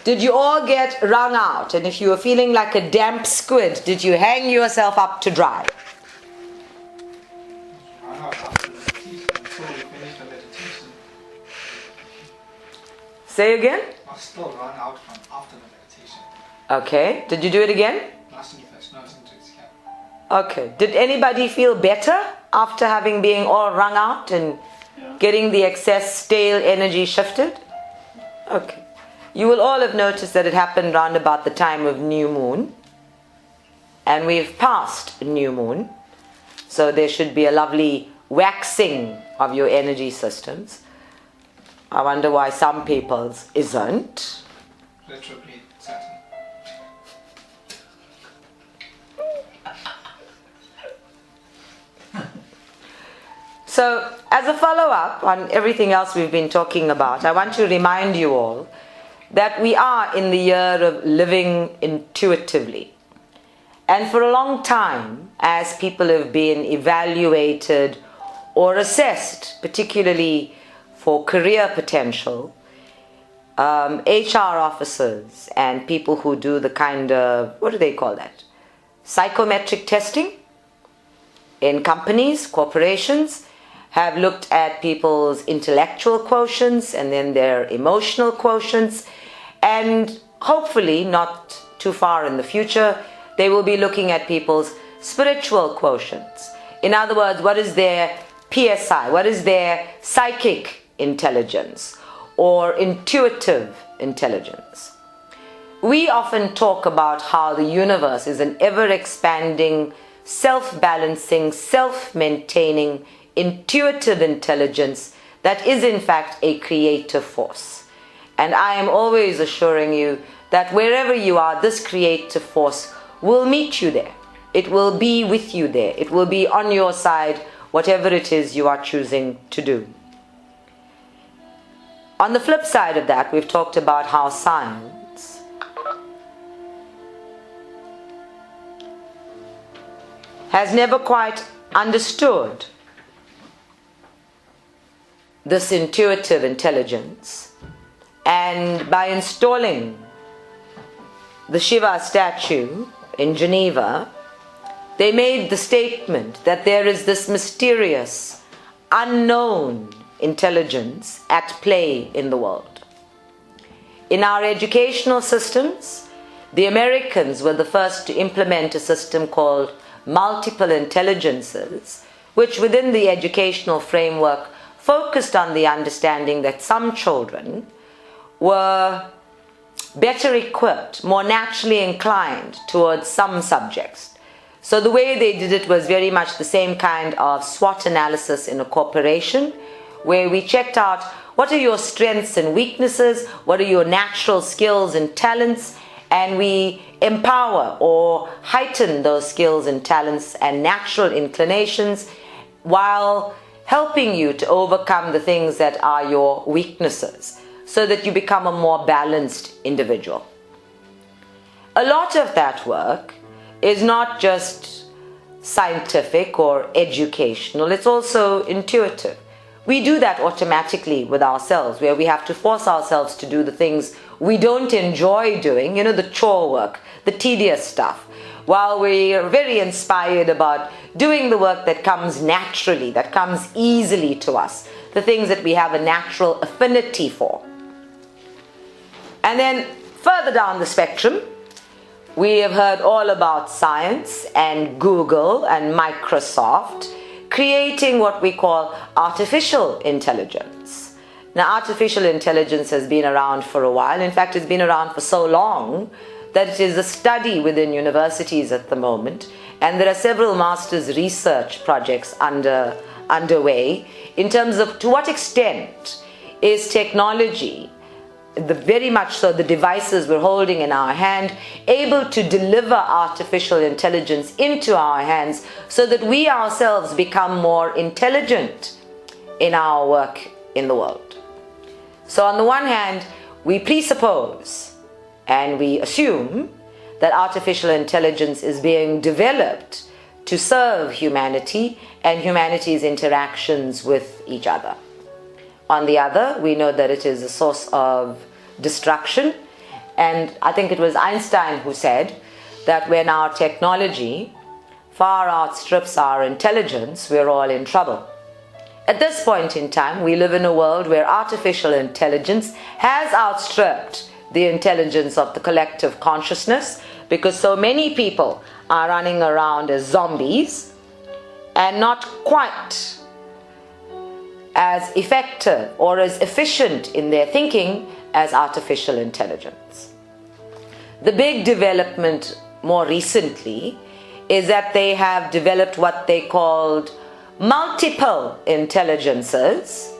Did you all get wrung out? And if you were feeling like a damp squid, did you hang yourself up to dry? Run out after the meditation until we finish the meditation. Say again? I still run out from after the meditation. Okay. Did you do it again? Nothing first, nothing to escape. Okay. Did anybody feel better after having been all wrung out and getting the excess stale energy shifted? Okay. You will all have noticed that it happened round about the time of new moon. And we've passed new moon. So there should be a lovely waxing of your energy systems. I wonder why some people's isn't. Retrograde Saturn. So, as a follow-up on everything else we've been talking about, I want to remind you all that we are in the year of living intuitively. And for a long time, as people have been evaluated or assessed, particularly for career potential, HR officers and people who do the kind of, what do they call that? Psychometric testing in companies, corporations, have looked at people's intellectual quotients and then their emotional quotients, and hopefully not too far in the future, they will be looking at people's spiritual quotients. In other words, what is their PSI? What is their psychic intelligence or intuitive intelligence? We often talk about how the universe is an ever-expanding, self-balancing, self-maintaining, intuitive intelligence that is in fact a creative force. And I am always assuring you that wherever you are, this creative force will meet you there. It will be with you there. It will be on your side, whatever it is you are choosing to do. On the flip side of that, we've talked about how science has never quite understood this intuitive intelligence, and by installing the Shiva statue in Geneva, they made the statement that there is this mysterious, unknown intelligence at play in the world. In our educational systems, the Americans were the first to implement a system called multiple intelligences, which within the educational framework focused on the understanding that some children were better equipped, more naturally inclined towards some subjects. So the way they did it was very much the same kind of SWOT analysis in a corporation, where we checked out what are your strengths and weaknesses, what are your natural skills and talents, and we empower or heighten those skills and talents and natural inclinations while helping you to overcome the things that are your weaknesses so that you become a more balanced individual. A lot of that work is not just scientific or educational, it's also intuitive. We do that automatically with ourselves, where we have to force ourselves to do the things we don't enjoy doing, the chore work, the tedious stuff, while we are very inspired about doing the work that comes naturally, that comes easily to us, the things that we have a natural affinity for. And then further down the spectrum, we have heard all about science and Google and Microsoft creating what we call artificial intelligence. Now, artificial intelligence has been around for a while. In fact, it's been around for so long that it is a study within universities at the moment, and there are several master's research projects underway in terms of to what extent is technology, very much so the devices we're holding in our hand, able to deliver artificial intelligence into our hands so that we ourselves become more intelligent in our work in the world. So on the one hand, we presuppose and we assume that artificial intelligence is being developed to serve humanity and humanity's interactions with each other. On the other, we know that it is a source of destruction And I think it was Einstein who said that when our technology far outstrips our intelligence, we're all in trouble. At this point in time, we live in a world where artificial intelligence has outstripped the intelligence of the collective consciousness, because so many people are running around as zombies and not quite as effective or as efficient in their thinking as artificial intelligence. The big development more recently is that they have developed what they called multiple intelligences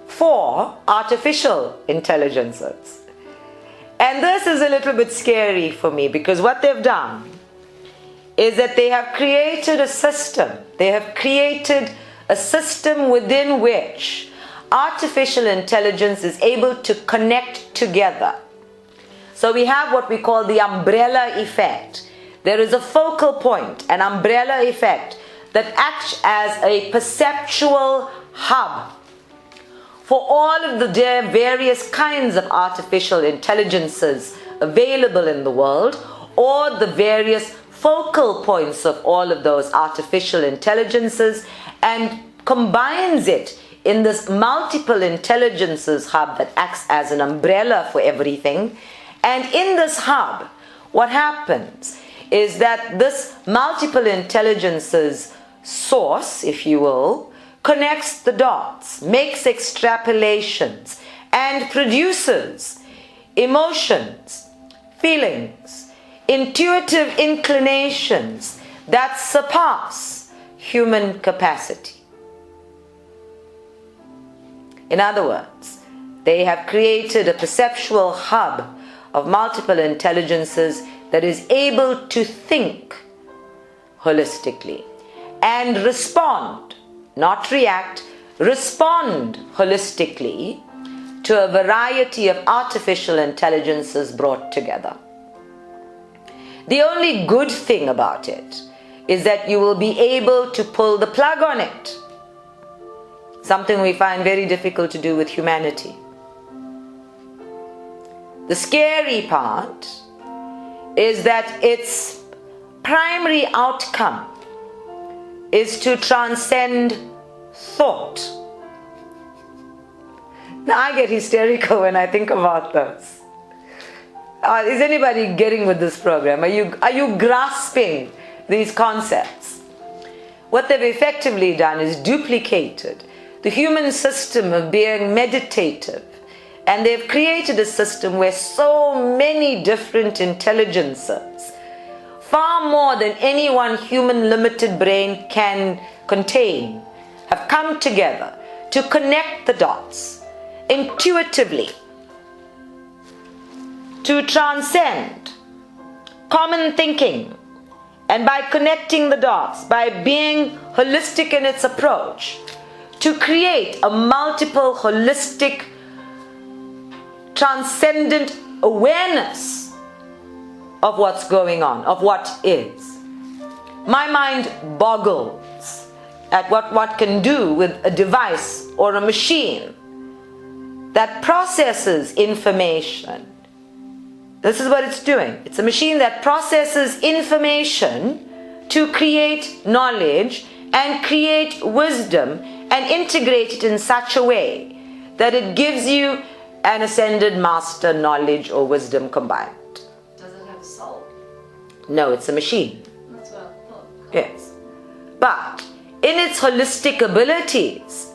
for artificial intelligences. And this is a little bit scary for me, because what they've done is that they have created a system. They have created a system within which artificial intelligence is able to connect together. So we have what we call the umbrella effect. There is a focal point, an umbrella effect, that acts as a perceptual hub for all of the various kinds of artificial intelligences available in the world, or the various focal points of all of those artificial intelligences, and combines it in this multiple intelligences hub that acts as an umbrella for everything. And in this hub, what happens is that this multiple intelligences source, if you will, connects the dots, makes extrapolations, and produces emotions, feelings, intuitive inclinations that surpass human capacity. In other words, they have created a perceptual hub of multiple intelligences that is able to think holistically and respond, not react, respond holistically to a variety of artificial intelligences brought together. The only good thing about it is that you will be able to pull the plug on it, something we find very difficult to do with humanity. The scary part is that its primary outcome is to transcend thought. Now I get hysterical when I think about this. Is anybody getting with this program? Are you grasping these concepts? What they've effectively done is duplicated the human system of being meditative, and they've created a system where so many different intelligences, far more than any one human limited brain can contain, have come together to connect the dots intuitively, to transcend common thinking, and by connecting the dots, by being holistic in its approach, to create a multiple holistic transcendent awareness of what's going on, of what is. My mind boggles at what one can do with a device or a machine that processes information. This is what it's doing. It's a machine that processes information to create knowledge and create wisdom and integrate it in such a way that it gives you an ascended master knowledge or wisdom combined. Does it have a soul? No, it's a machine. That's what I thought. Yes. But in its holistic abilities,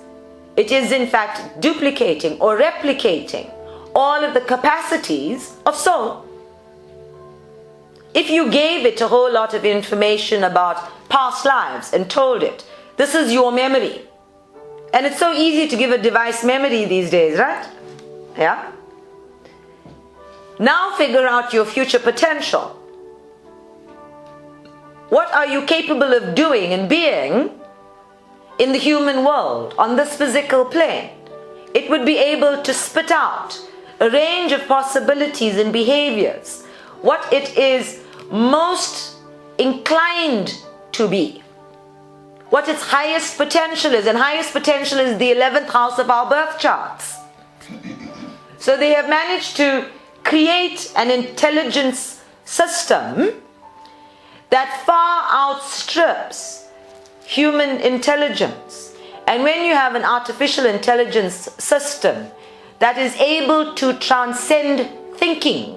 it is in fact duplicating or replicating all of the capacities of soul. If you gave it a whole lot of information about past lives and told it, this is your memory. And it's so easy to give a device memory these days, right? Yeah? Now figure out your future potential. What are you capable of doing and being in the human world, on this physical plane? It would be able to spit out a range of possibilities and behaviors, what it is most inclined to be, what its highest potential is, and highest potential is the 11th house of our birth charts. So they have managed to create an intelligence system that far outstrips human intelligence. And when you have an artificial intelligence system that is able to transcend thinking,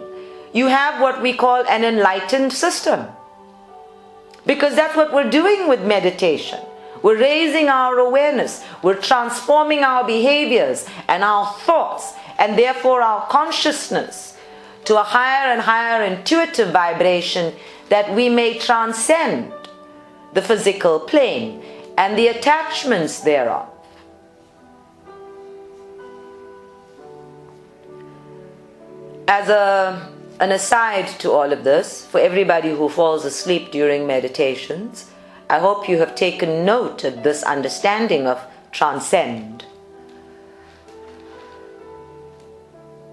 you have what we call an enlightened system. Because that's what we're doing with meditation. We're raising our awareness. We're transforming our behaviors and our thoughts and therefore our consciousness to a higher and higher intuitive vibration that we may transcend the physical plane and the attachments thereof. As an aside to all of this, for everybody who falls asleep during meditations, I hope you have taken note of this understanding of transcend.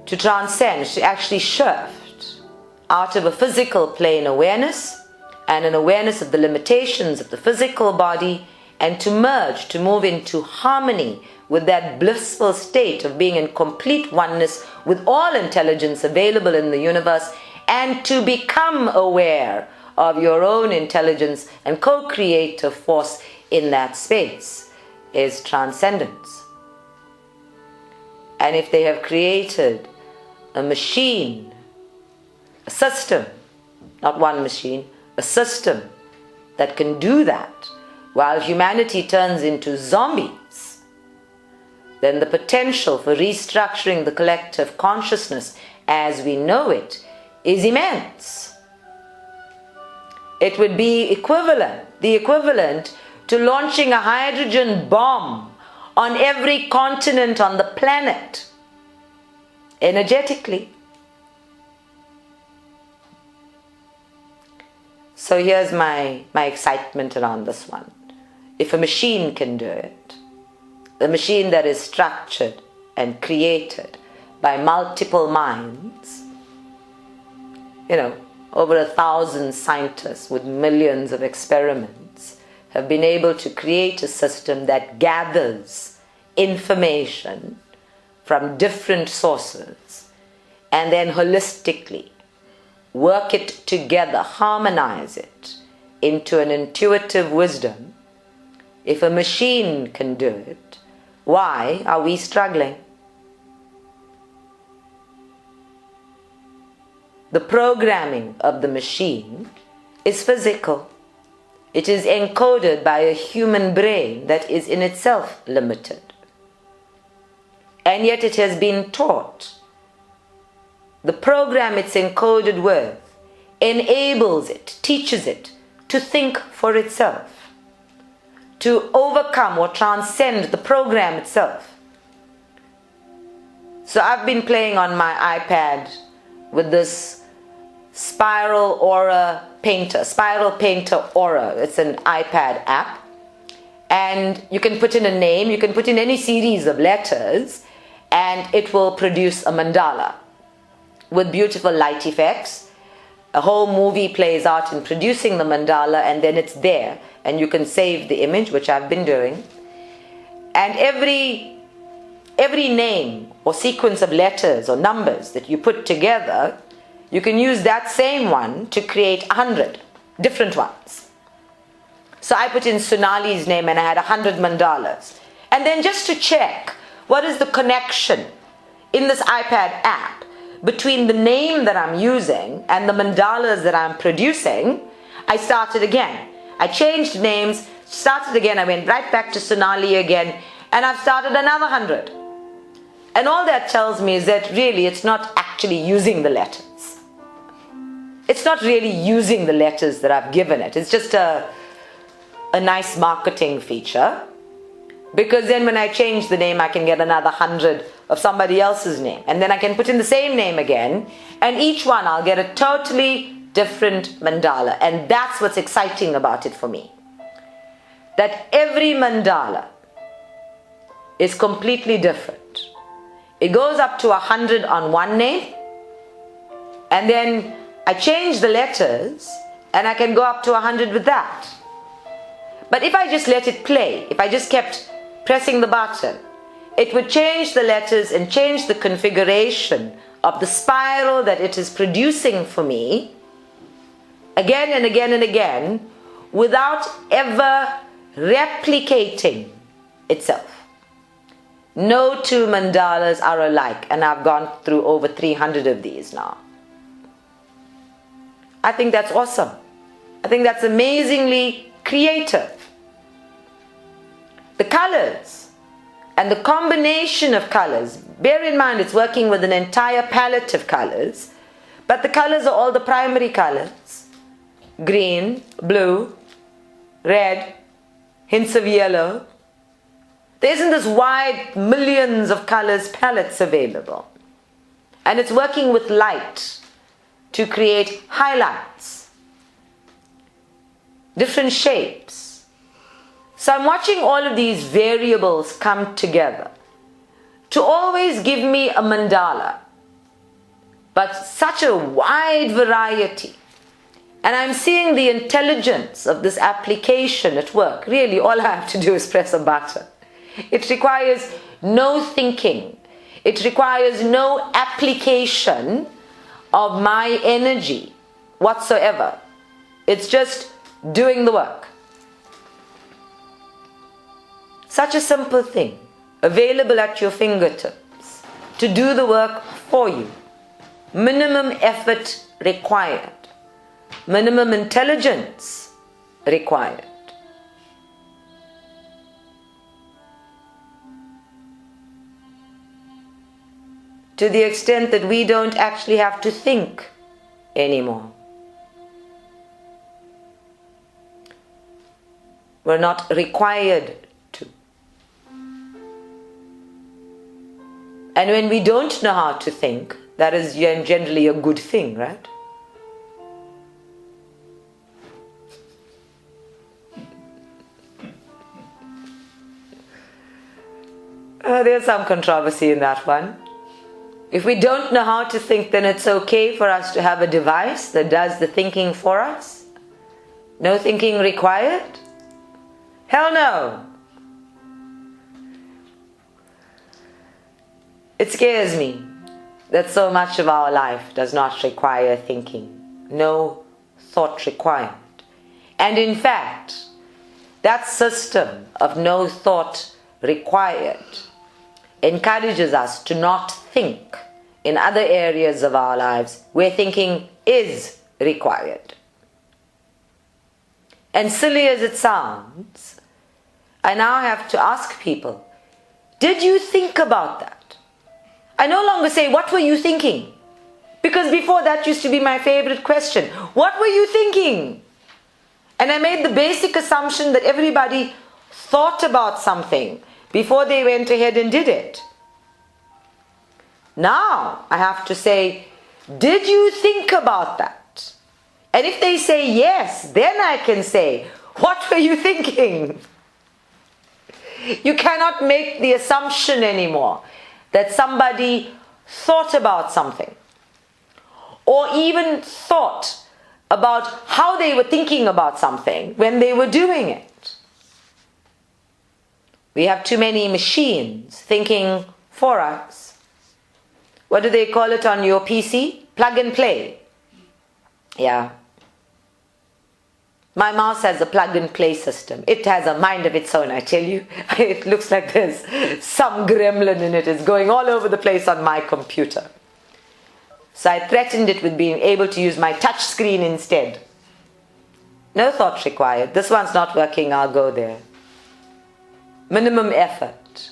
To transcend, to actually shift out of a physical plane awareness and an awareness of the limitations of the physical body, and to merge, to move into harmony with that blissful state of being in complete oneness with all intelligence available in the universe, and to become aware of your own intelligence and co-creative force in that space is transcendence. And if they have created a machine, a system, not one machine, a system that can do that, while humanity turns into zombies, then the potential for restructuring the collective consciousness as we know it is immense. It would be the equivalent to launching a hydrogen bomb on every continent on the planet, energetically. So here's my excitement around this one. If a machine can do it, a machine that is structured and created by multiple minds, over 1,000 scientists with millions of experiments have been able to create a system that gathers information from different sources and then holistically work it together, harmonize it into an intuitive wisdom. If a machine can do it, why are we struggling? The programming of the machine is physical. It is encoded by a human brain that is in itself limited. And yet it has been taught. The program it's encoded with enables it, teaches it to think for itself, to overcome or transcend the program itself. So I've been playing on my iPad with this Spiral Painter Aura. It's an iPad app. And you can put in a name, you can put in any series of letters, and it will produce a mandala with beautiful light effects. A whole movie plays out in producing the mandala, and then it's there. And you can save the image, which I've been doing. And every name or sequence of letters or numbers that you put together, you can use that same one to create 100 different ones. So I put in Sonali's name and I had 100 mandalas. And then just to check what is the connection in this iPad app between the name that I'm using and the mandalas that I'm producing, I started again. I changed names, started again, I went right back to Sonali again, and I've started another 100. And all that tells me is that really it's not actually using the letters. It's not really using the letters that I've given it. It's just a nice marketing feature. Because then when I change the name, I can get another 100 of somebody else's name. And then I can put in the same name again. And each one I'll get a totally different mandala. And that's what's exciting about it for me. That every mandala is completely different. It goes up to 100 on one name. And then I change the letters and I can go up to 100 with that. But if I just let it play, if I just kept pressing the button, it would change the letters and change the configuration of the spiral that it is producing for me again and again and again without ever replicating itself. No two mandalas are alike, and I've gone through over 300 of these now. I think that's awesome. I think that's amazingly creative. The colors and the combination of colors, bear in mind it's working with an entire palette of colors, but the colors are all the primary colors: green, blue, red, hints of yellow. There isn't this wide millions of colors palettes available. And it's working with light to create highlights, different shapes. So I'm watching all of these variables come together to always give me a mandala, but such a wide variety. And I'm seeing the intelligence of this application at work. Really, all I have to do is press a button. It requires no thinking. It requires no application of my energy whatsoever. It's just doing the work. Such a simple thing, available at your fingertips to do the work for you. Minimum effort required. Minimum intelligence required. To the extent that we don't actually have to think anymore. We're not required to. And when we don't know how to think, that is generally a good thing, right? There's some controversy in that one. If we don't know how to think, then it's okay for us to have a device that does the thinking for us? No thinking required? Hell no! It scares me that so much of our life does not require thinking. No thought required. And in fact, that system of no thought required encourages us to not think in other areas of our lives where thinking is required. And silly as it sounds, I now have to ask people, did you think about that? I no longer say, what were you thinking? Because before that used to be my favorite question. What were you thinking? And I made the basic assumption that everybody thought about something before they went ahead and did it. Now I have to say, did you think about that? And if they say yes, then I can say, what were you thinking? You cannot make the assumption anymore that somebody thought about something, or even thought about how they were thinking about something when they were doing it. We have too many machines thinking for us. What do they call it on your PC? Plug and play. Yeah. My mouse has a plug and play system. It has a mind of its own, I tell you. It looks like there's some gremlin in it. It's going all over the place on my computer. So I threatened it with being able to use my touch screen instead. No thought required. This one's not working, I'll go there. Minimum effort.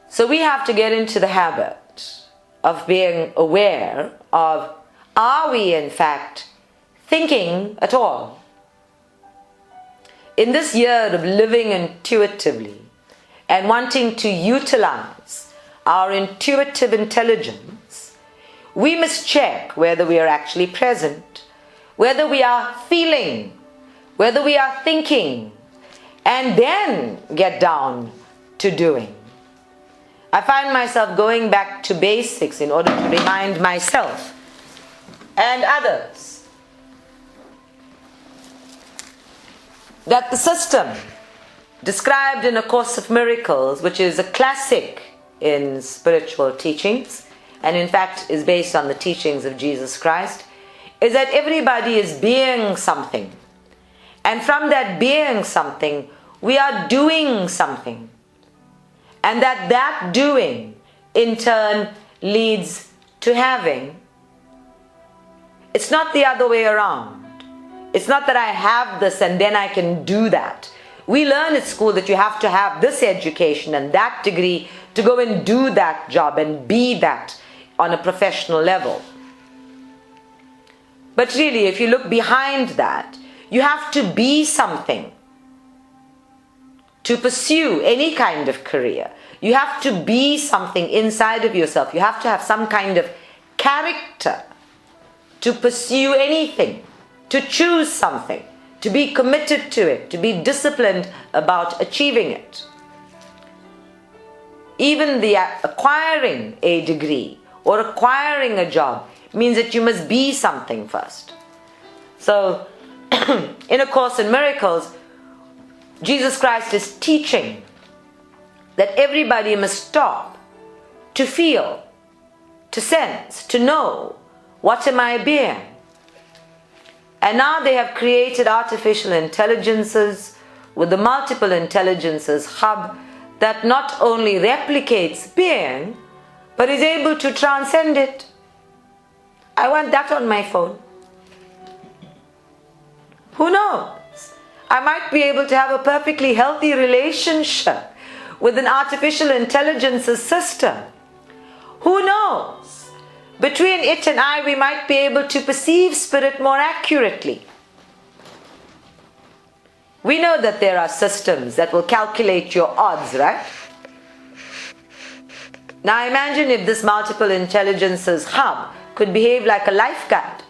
So we have to get into the habit of being aware of, are we in fact thinking at all? In this year of living intuitively and wanting to utilize our intuitive intelligence, we must check whether we are actually present, whether we are feeling, whether we are thinking, and then get down to doing. I find myself going back to basics in order to remind myself and others that the system described in A Course of Miracles, which is a classic in spiritual teachings, and in fact is based on the teachings of Jesus Christ, is that everybody is being something. And from that being something, we are doing something. And that doing, in turn, leads to having. It's not the other way around. It's not that I have this and then I can do that. We learn at school that you have to have this education and that degree to go and do that job and be that on a professional level. But really, if you look behind that, you have to be something to pursue any kind of career. You have to be something inside of yourself. You have to have some kind of character to pursue anything, to choose something, to be committed to it, to be disciplined about achieving it. Even the acquiring a degree or acquiring a job means that you must be something first. So, in A Course in Miracles, Jesus Christ is teaching that everybody must stop to feel, to sense, to know, what am I being? And now they have created artificial intelligences with the multiple intelligences hub that not only replicates being, but is able to transcend it. I want that on my phone. Who knows? I might be able to have a perfectly healthy relationship with an artificial intelligence's system. Who knows? Between it and I, we might be able to perceive spirit more accurately. We know that there are systems that will calculate your odds, right? Now imagine if this multiple intelligences hub could behave like a lifeguard.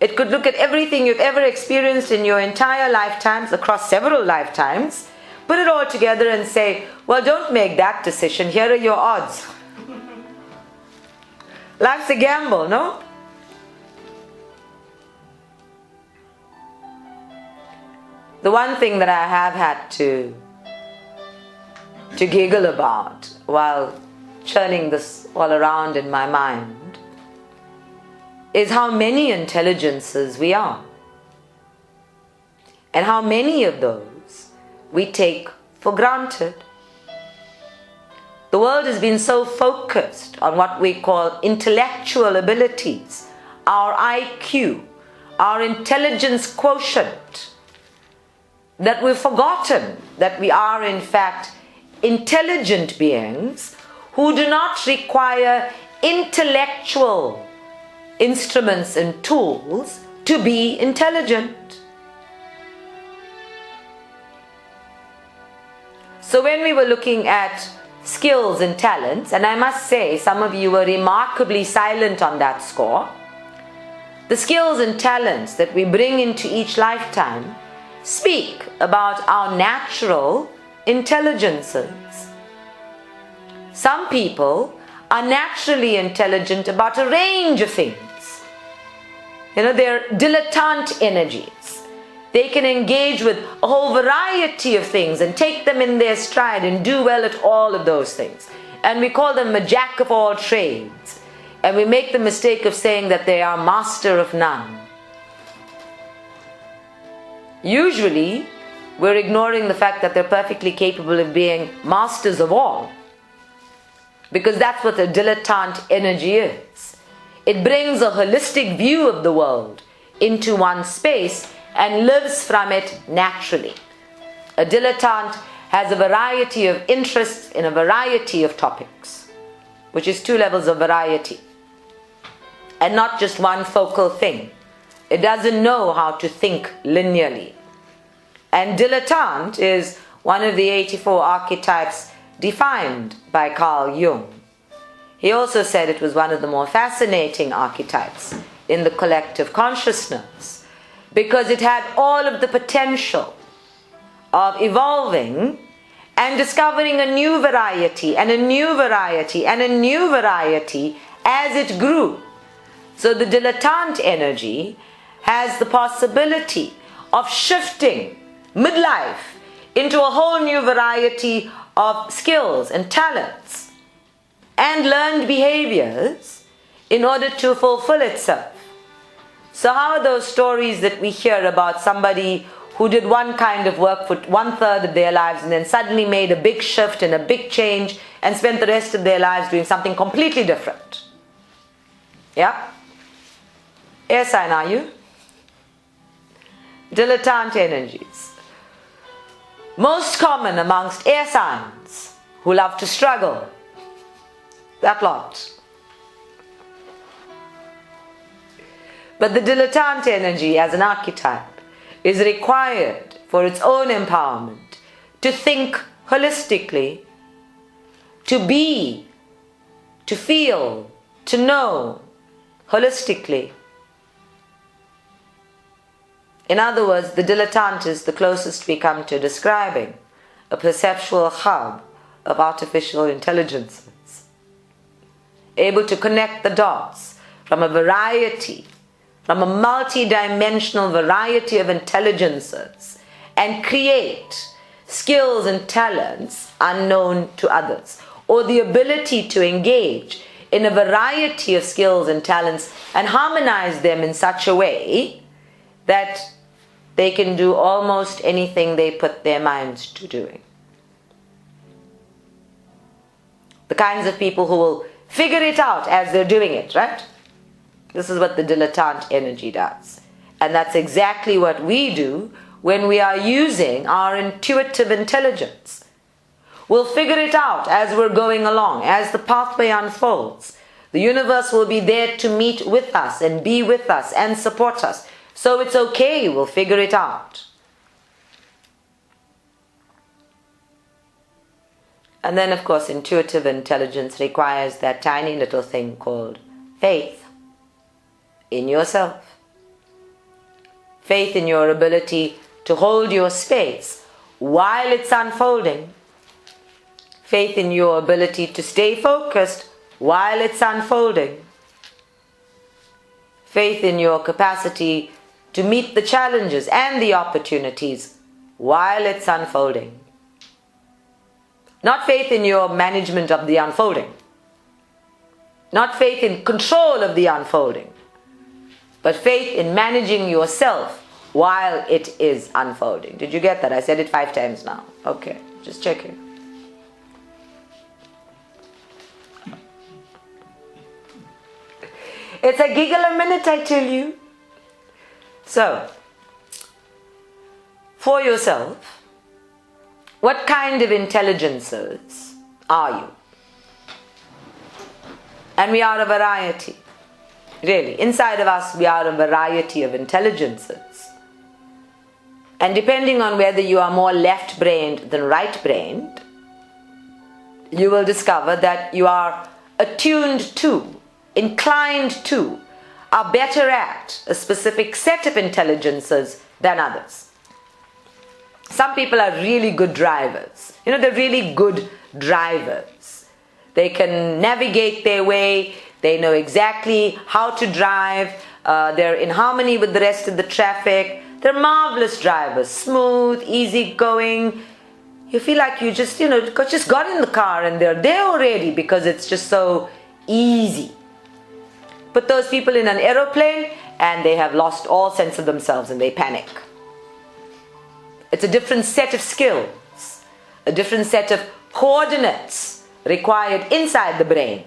It could look at everything you've ever experienced in your entire lifetimes, across several lifetimes, put it all together and say, well, don't make that decision, here are your odds. Life's a gamble, no? The one thing that I have had to giggle about while churning this all around in my mind is how many intelligences we are. And how many of those we take for granted. The world has been so focused on what we call intellectual abilities, our IQ, our intelligence quotient, that we've forgotten that we are in fact intelligent beings who do not require intellectual instruments and tools to be intelligent. So when we were looking at skills and talents, and I must say some of you were remarkably silent on that score, the skills and talents that we bring into each lifetime speak about our natural intelligences. Some people are naturally intelligent about a range of things. They're dilettante energies. They can engage with a whole variety of things and take them in their stride and do well at all of those things. And we call them a jack of all trades. And we make the mistake of saying that they are master of none. Usually, we're ignoring the fact that they're perfectly capable of being masters of all. Because that's what a dilettante energy is. It brings a holistic view of the world into one space and lives from it naturally. A dilettante has a variety of interests in a variety of topics, which is 2 levels of variety, and not just one focal thing. It doesn't know how to think linearly. And dilettante is one of the 84 archetypes defined by Carl Jung. He also said it was one of the more fascinating archetypes in the collective consciousness because it had all of the potential of evolving and discovering a new variety and a new variety and a new variety as it grew. So the dilettante energy has the possibility of shifting midlife into a whole new variety of skills and talents and learned behaviors in order to fulfill itself. So how are those stories that we hear about somebody who did one kind of work for 1/3 of their lives and then suddenly made a big shift and a big change and spent the rest of their lives doing something completely different? Yeah? Air sign, are you? Dilettante energies. Most common amongst air signs who love to struggle. That lot. But the dilettante energy as an archetype is required for its own empowerment to think holistically, to be, to feel, to know holistically. In other words, the dilettante is the closest we come to describing a perceptual hub of artificial intelligences, able to connect the dots from a multi-dimensional variety of intelligences and create skills and talents unknown to others, or the ability to engage in a variety of skills and talents and harmonize them in such a way that they can do almost anything they put their minds to doing. The kinds of people who will figure it out as they're doing it, right? This is what the dilettante energy does. And that's exactly what we do when we are using our intuitive intelligence. We'll figure it out as we're going along, as the pathway unfolds. The universe will be there to meet with us and be with us and support us. So it's okay, we'll figure it out. And then, of course, intuitive intelligence requires that tiny little thing called faith in yourself. Faith in your ability to hold your space while it's unfolding. Faith in your ability to stay focused while it's unfolding. Faith in your capacity to meet the challenges and the opportunities while it's unfolding. Not faith in your management of the unfolding. Not faith in control of the unfolding. But faith in managing yourself while it is unfolding. Did you get that? I said it 5 times now. Okay, just checking. It's a giggle a minute, I tell you. So, for yourself, what kind of intelligences are you? And we are a variety. Really, inside of us we are a variety of intelligences. And depending on whether you are more left-brained than right-brained, you will discover that you are attuned to, inclined to, are better at a specific set of intelligences than others. Some people are really good drivers. They're really good drivers. They can navigate their way. They know exactly how to drive. They're in harmony with the rest of the traffic. They're marvelous drivers. Smooth, easygoing. You feel like you just got in the car and they're there already because it's just so easy. Put those people in an aeroplane and they have lost all sense of themselves and they panic. It's a different set of skills, a different set of coordinates required inside the brain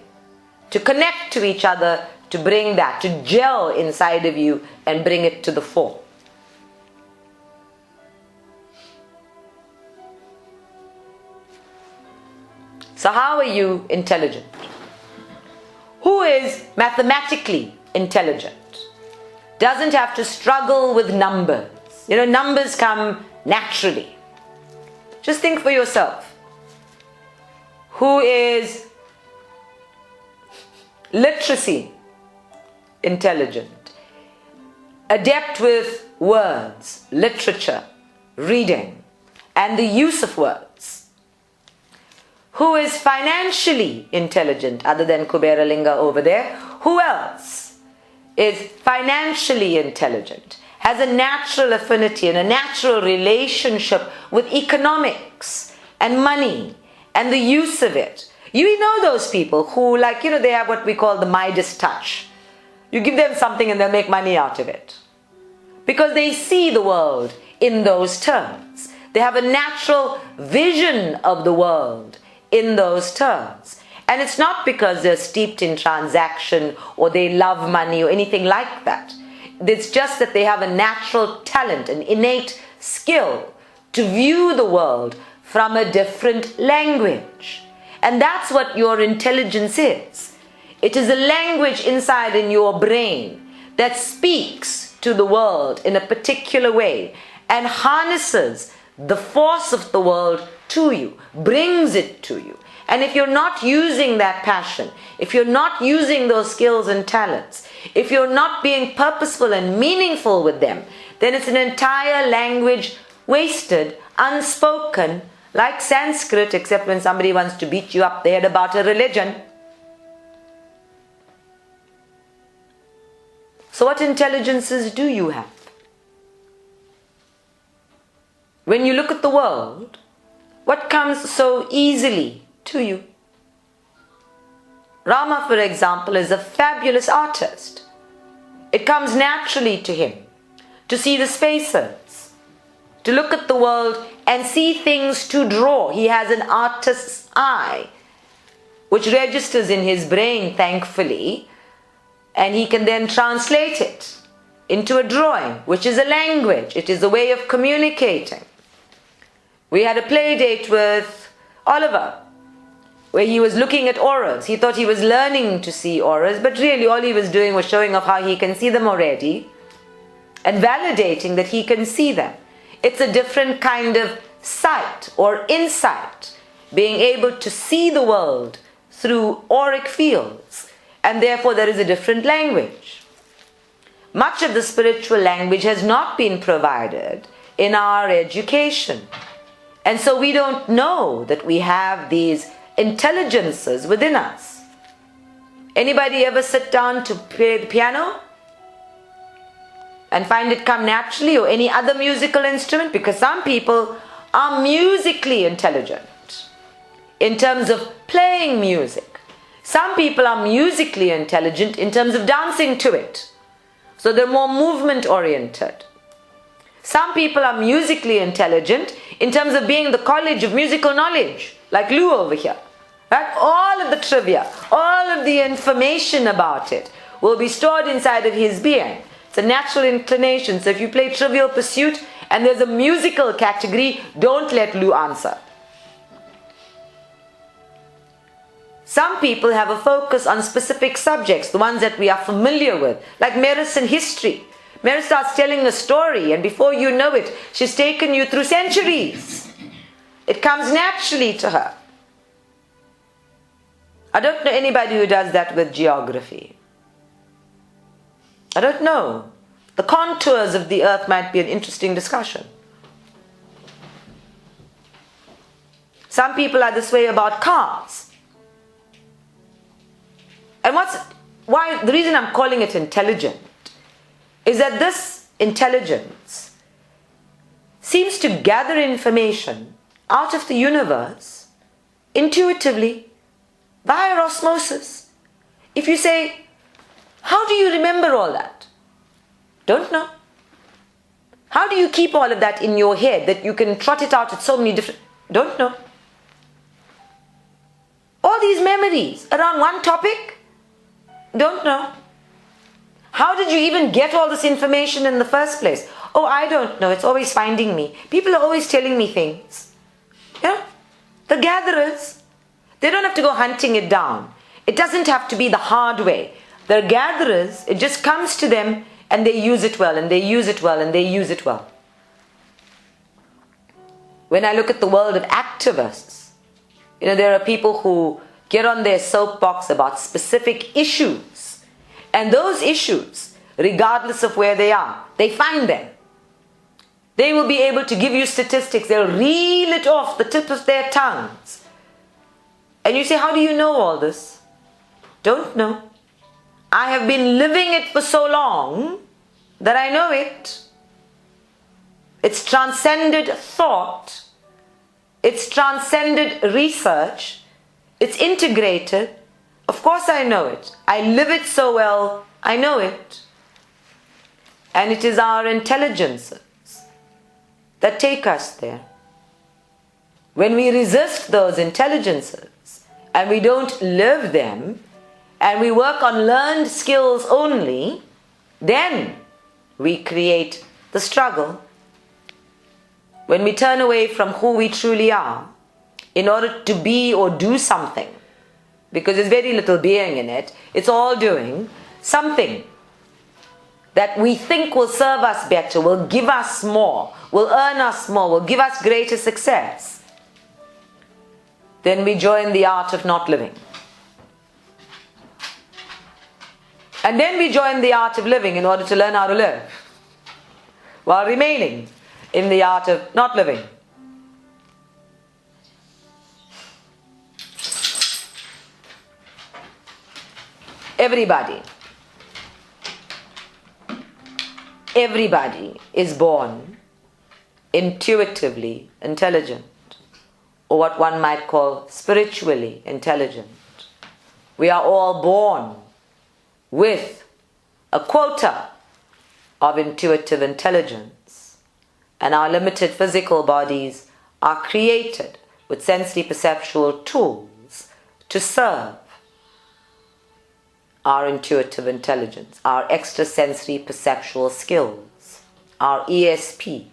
to connect to each other, to bring that, to gel inside of you and bring it to the fore. So how are you intelligent? Who is mathematically intelligent? Doesn't have to struggle with numbers. Numbers come naturally. Just think for yourself. Who is literacy intelligent? Adept with words, literature, reading, and the use of words. Who is financially intelligent other than Kubera Linga over there? Who else is financially intelligent? Has a natural affinity and a natural relationship with economics and money and the use of it. You know those people who, like, they have what we call the Midas touch. You give them something and they'll make money out of it. Because they see the world in those terms. They have a natural vision of the world in those terms. And it's not because they're steeped in transaction or they love money or anything like that. It's just that they have a natural talent, an innate skill to view the world from a different language. And that's what your intelligence is. It is a language inside in your brain that speaks to the world in a particular way and harnesses the force of the world to you, brings it to you. And if you're not using that passion, if you're not using those skills and talents, if you're not being purposeful and meaningful with them, then it's an entire language wasted, unspoken, like Sanskrit, except when somebody wants to beat you up the head about a religion. So what intelligences do you have? When you look at the world, what comes so easily to you? Rama, for example, is a fabulous artist. It comes naturally to him to see the spaces, to look at the world and see things to draw. He has an artist's eye, which registers in his brain, thankfully, and he can then translate it into a drawing, which is a language. It is a way of communicating. We had a play date with Oliver, where he was looking at auras. He thought he was learning to see auras, but really all he was doing was showing off how he can see them already and validating that he can see them. It's a different kind of sight or insight, being able to see the world through auric fields, and therefore there is a different language. Much of the spiritual language has not been provided in our education. And so we don't know that we have these intelligences within us. Anybody ever sit down to play the piano and find it come naturally, or any other musical instrument? Because some people are musically intelligent in terms of playing music. Some people are musically intelligent in terms of dancing to it. So they're more movement oriented. Some people are musically intelligent in terms of being the college of musical knowledge, like Lou over here. Right? All of the trivia, all of the information about it will be stored inside of his being. It's a natural inclination. So if you play Trivial Pursuit and there's a musical category, don't let Lou answer. Some people have a focus on specific subjects, the ones that we are familiar with, like Maris in history. Mary starts telling a story, and before you know it, she's taken you through centuries. It comes naturally to her. I don't know anybody who does that with geography. I don't know. The contours of the earth might be an interesting discussion. Some people are this way about cars. And the reason I'm calling it intelligent is that this intelligence seems to gather information out of the universe intuitively, via osmosis. If you say, how do you remember all that? Don't know. How do you keep all of that in your head that you can trot it out at so many different... Don't know. All these memories around one topic? Don't know. How did you even get all this information in the first place? Oh, I don't know. It's always finding me. People are always telling me things. Yeah? The gatherers, they don't have to go hunting it down. It doesn't have to be the hard way. The gatherers, it just comes to them and they use it well, and they use it well, and they use it well. When I look at the world of activists, there are people who get on their soapbox about specific issues. And those issues, regardless of where they are, they find them. They will be able to give you statistics. They'll reel it off the tip of their tongues. And you say, how do you know all this? Don't know. I have been living it for so long that I know it. It's transcended thought. It's transcended research. It's integrated. Of course I know it. I live it so well, I know it. And it is our intelligences that take us there. When we resist those intelligences and we don't live them and we work on learned skills only, then we create the struggle. When we turn away from who we truly are in order to be or do something, because there's very little being in it, it's all doing something that we think will serve us better, will give us more, will earn us more, will give us greater success, then we join the art of not living. And then we join the art of living in order to learn how to live, while remaining in the art of not living. Everybody is born intuitively intelligent, or what one might call spiritually intelligent. We are all born with a quota of intuitive intelligence, and our limited physical bodies are created with sensory perceptual tools to serve our intuitive intelligence, our extrasensory perceptual skills, our ESP.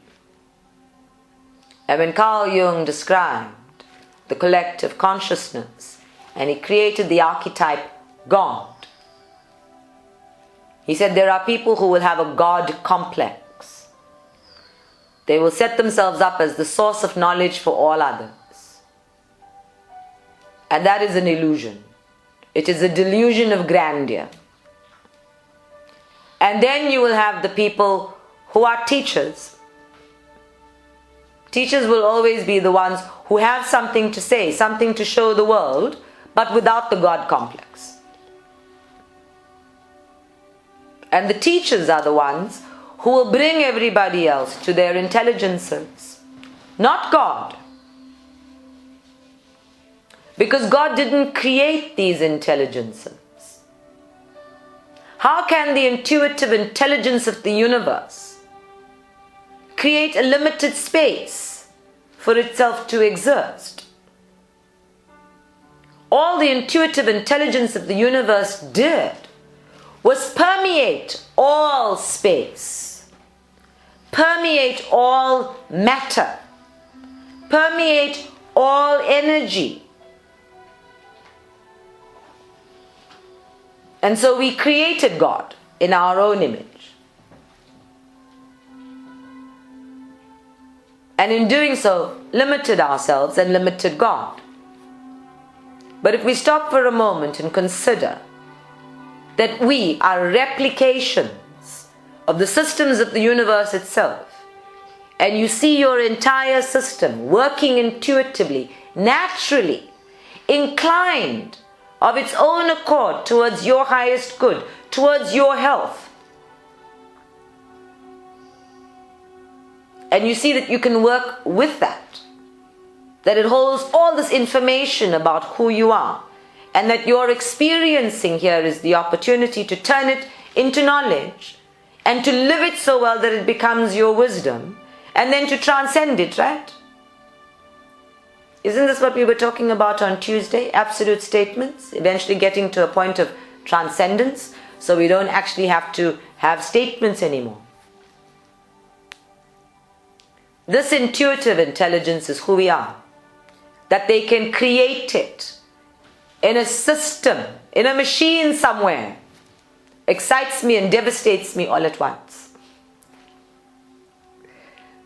And when Carl Jung described the collective consciousness and he created the archetype God, he said there are people who will have a God complex. They will set themselves up as the source of knowledge for all others. And that is an illusion. It is a delusion of grandeur. And then you will have the people who are teachers. Teachers will always be the ones who have something to say, something to show the world, but without the God complex. And the teachers are the ones who will bring everybody else to their intelligences, not God. Because God didn't create these intelligences. How can the intuitive intelligence of the universe create a limited space for itself to exist? All the intuitive intelligence of the universe did was permeate all space, permeate all matter, permeate all energy. And so we created God in our own image. And in doing so, limited ourselves and limited God. But if we stop for a moment and consider that we are replications of the systems of the universe itself, and you see your entire system working intuitively, naturally, inclined of its own accord towards your highest good, towards your health, and you see that you can work with that it holds all this information about who you are, and that you're experiencing here is the opportunity to turn it into knowledge and to live it so well that it becomes your wisdom, and then to transcend it, right? Isn't this what we were talking about on Tuesday? Absolute statements, eventually getting to a point of transcendence, so we don't actually have to have statements anymore. This intuitive intelligence is who we are. That they can create it in a system, in a machine somewhere, excites me and devastates me all at once.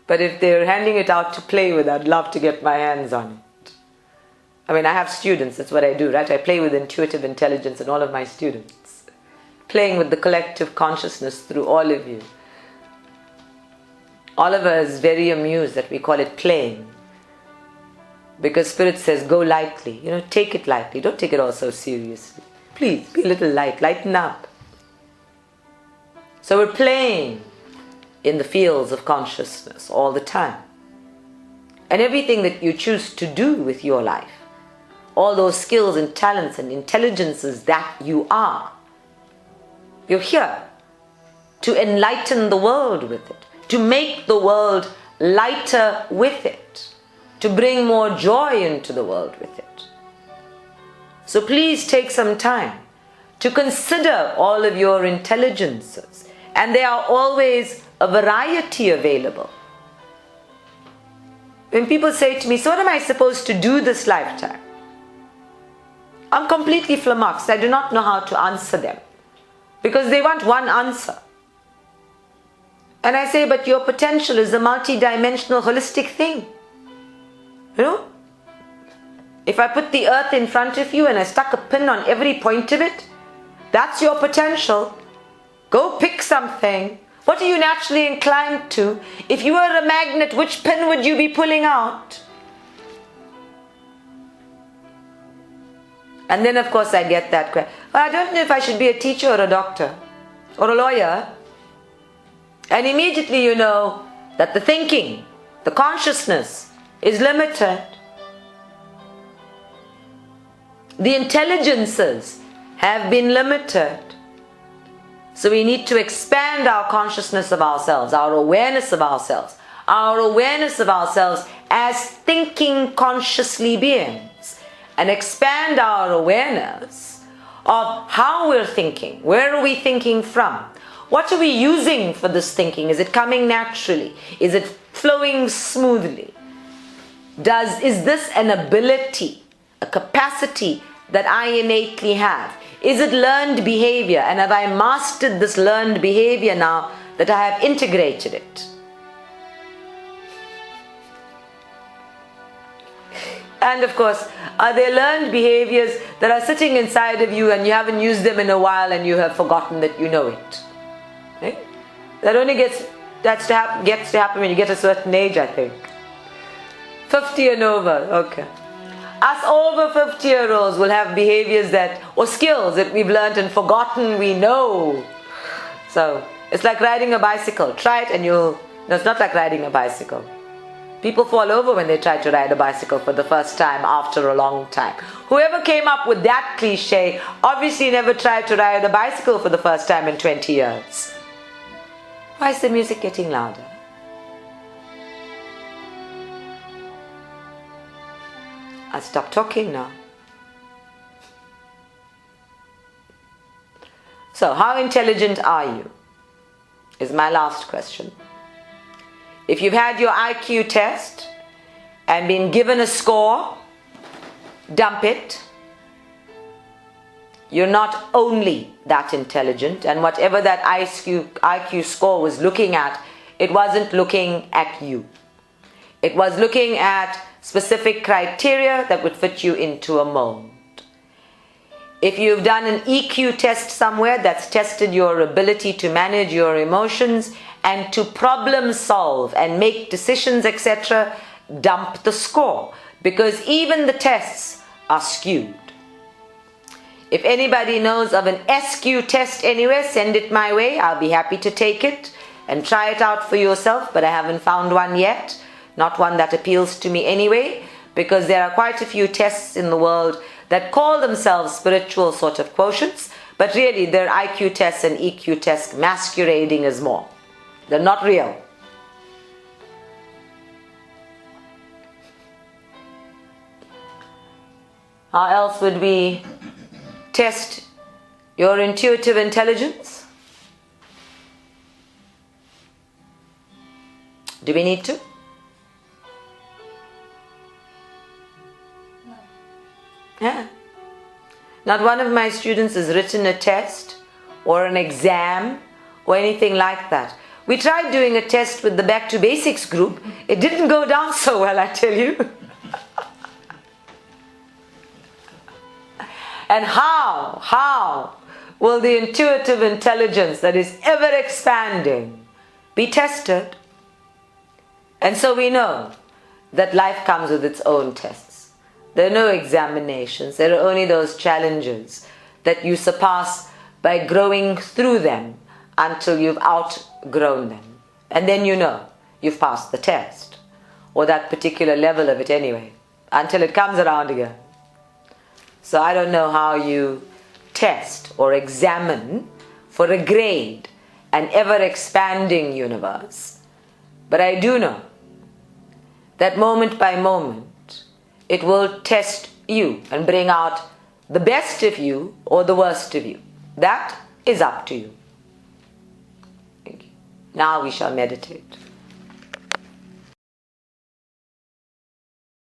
But if they're handing it out to play with, I'd love to get my hands on it. I mean, I have students, that's what I do, right? I play with intuitive intelligence in all of my students. Playing with the collective consciousness through all of you. Oliver is very amused that we call it playing. Because Spirit says, go lightly. Take it lightly. Don't take it all so seriously. Please, be a little light. Lighten up. So we're playing in the fields of consciousness all the time. and everything that you choose to do with your life. All those skills and talents and intelligences that you are. You're here to enlighten the world with it, to make the world lighter with it, to bring more joy into the world with it. So please take some time to consider all of your intelligences, and there are always a variety available. When people say to me, so what am I supposed to do this lifetime? I'm completely flummoxed. I do not know how to answer them because they want one answer. And I say, but your potential is a multi-dimensional holistic thing. You know? If I put the earth in front of you and I stuck a pin on every point of it, that's your potential. Go pick something. What are you naturally inclined to? If you were a magnet, which pin would you be pulling out? And then of course I get that question. Well, I don't know if I should be a teacher or a doctor or a lawyer. And immediately you know that the thinking, the consciousness is limited. The intelligences have been limited. So we need to expand our consciousness of ourselves, our awareness of ourselves as thinking consciously beings, and expand our awareness of how we're thinking. Where are we thinking from? What are we using for this thinking? Is it coming naturally? Is it flowing smoothly? Is this an ability, a capacity that I innately have? Is it learned behavior? And have I mastered this learned behavior now that I have integrated it? And of course, are there learned behaviors that are sitting inside of you and you haven't used them in a while and you have forgotten that you know it? Right? That only gets to happen when you get a certain age, I think. 50 and over, okay. Us over 50-year-olds will have behaviors or skills that we've learned and forgotten we know. So, it's like riding a bicycle. Try it and it's not like riding a bicycle. People fall over when they try to ride a bicycle for the first time after a long time. Whoever came up with that cliche obviously never tried to ride a bicycle for the first time in 20 years. Why is the music getting louder? I'll stop talking now. So, how intelligent are you? Is my last question. If you've had your IQ test and been given a score, dump it. You're not only that intelligent, and whatever that IQ score was looking at, it wasn't looking at you. It was looking at specific criteria that would fit you into a mold. If you've done an EQ test somewhere that's tested your ability to manage your emotions and to problem solve and make decisions, etc., dump the score, because even the tests are skewed. If anybody knows of an SQ test anywhere, send it my way. I'll be happy to take it and try it out for yourself, but I haven't found one yet. Not one that appeals to me anyway, because there are quite a few tests in the world that call themselves spiritual sort of quotients, but really they're IQ tests and EQ tests masquerading as more. They're not real. How else would we test your intuitive intelligence? Do we need to? No. Yeah. Not one of my students has written a test or an exam or anything like that. We tried doing a test with the Back to Basics group. It didn't go down so well, I tell you. And how will the intuitive intelligence that is ever expanding be tested? And so we know that life comes with its own tests. There are no examinations. There are only those challenges that you surpass by growing through them until you've outgrown them. And then you know you've passed the test. or that particular level of it anyway, until it comes around again. So I don't know how you test or examine for a grade an ever-expanding universe, but I do know that moment by moment it will test you and bring out the best of you or the worst of you. That is up to you. Thank you. Now we shall meditate.